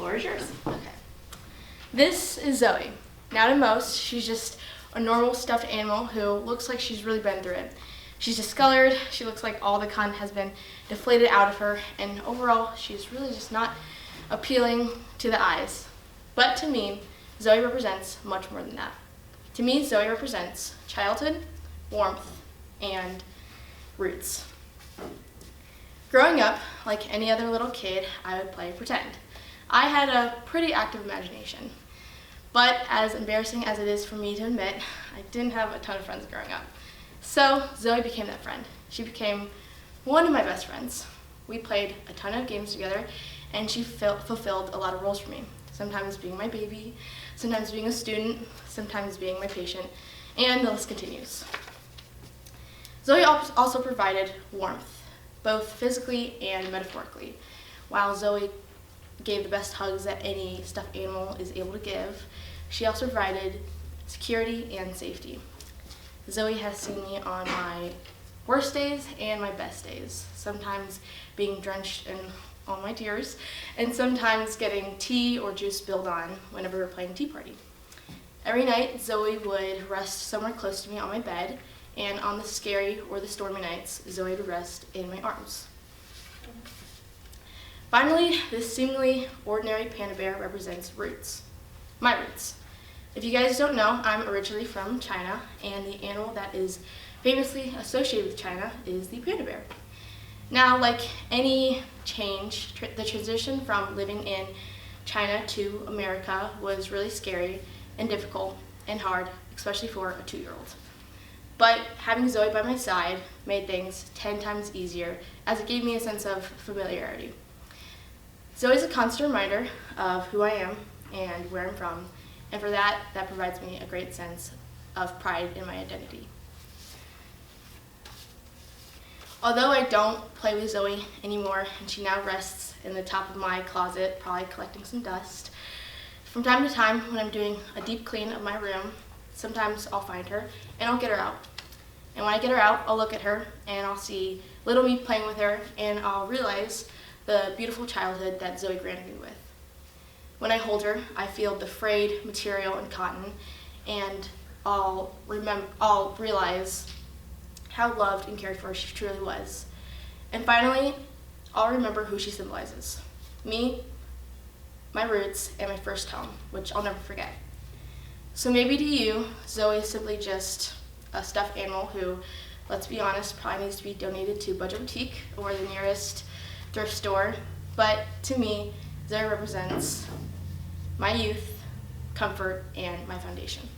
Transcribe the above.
floor is yours. Okay. This is Zoe. Now to most, she's just a normal stuffed animal who looks like she's really been through it. She's discolored, she looks like all the content has been deflated out of her, and overall, she's really just not appealing to the eyes. But to me, Zoe represents much more than that. To me, Zoe represents childhood, warmth, and roots. Growing up, like any other little kid, I would play pretend. I had a pretty active imagination. But as embarrassing as it is for me to admit, I didn't have a ton of friends growing up. So Zoe became that friend. She became one of my best friends. We played a ton of games together, and she fulfilled a lot of roles for me. Sometimes being my baby, sometimes being a student, sometimes being my patient, and the list continues. Zoe also provided warmth, both physically and metaphorically. While Zoe gave the best hugs that any stuffed animal is able to give, she also provided security and safety. Zoe has seen me on my worst days and my best days, sometimes being drenched in all my tears, and sometimes getting tea or juice spilled on whenever we're playing tea party. Every night, Zoe would rest somewhere close to me on my bed, and on the scary or the stormy nights, Zoe would rest in my arms. Finally, this seemingly ordinary panda bear represents roots. My roots. If you guys don't know, I'm originally from China, and the animal that is famously associated with China is the panda bear. Now, like any change, the transition from living in China to America was really scary and difficult and hard, especially for a 2-year-old. But having Zoe by my side made things 10 times easier, as it gave me a sense of familiarity. Zoe is a constant reminder of who I am and where I'm from, and for that provides me a great sense of pride in my identity. Although I don't play with Zoe anymore, and she now rests in the top of my closet, probably collecting some dust, from time to time when I'm doing a deep clean of my room, sometimes I'll find her and I'll get her out. And when I get her out, I'll look at her and I'll see little me playing with her, and I'll realize the beautiful childhood that Zoe granted me with. When I hold her, I feel the frayed material and cotton, and I'll realize how loved and cared for she truly was. And finally, I'll remember who she symbolizes. Me, my roots, and my first home, which I'll never forget. So maybe to you, Zoe is simply just a stuffed animal who, let's be honest, probably needs to be donated to Budget Boutique or the nearest thrift store. But to me, Zoe represents my youth, comfort, and my foundation.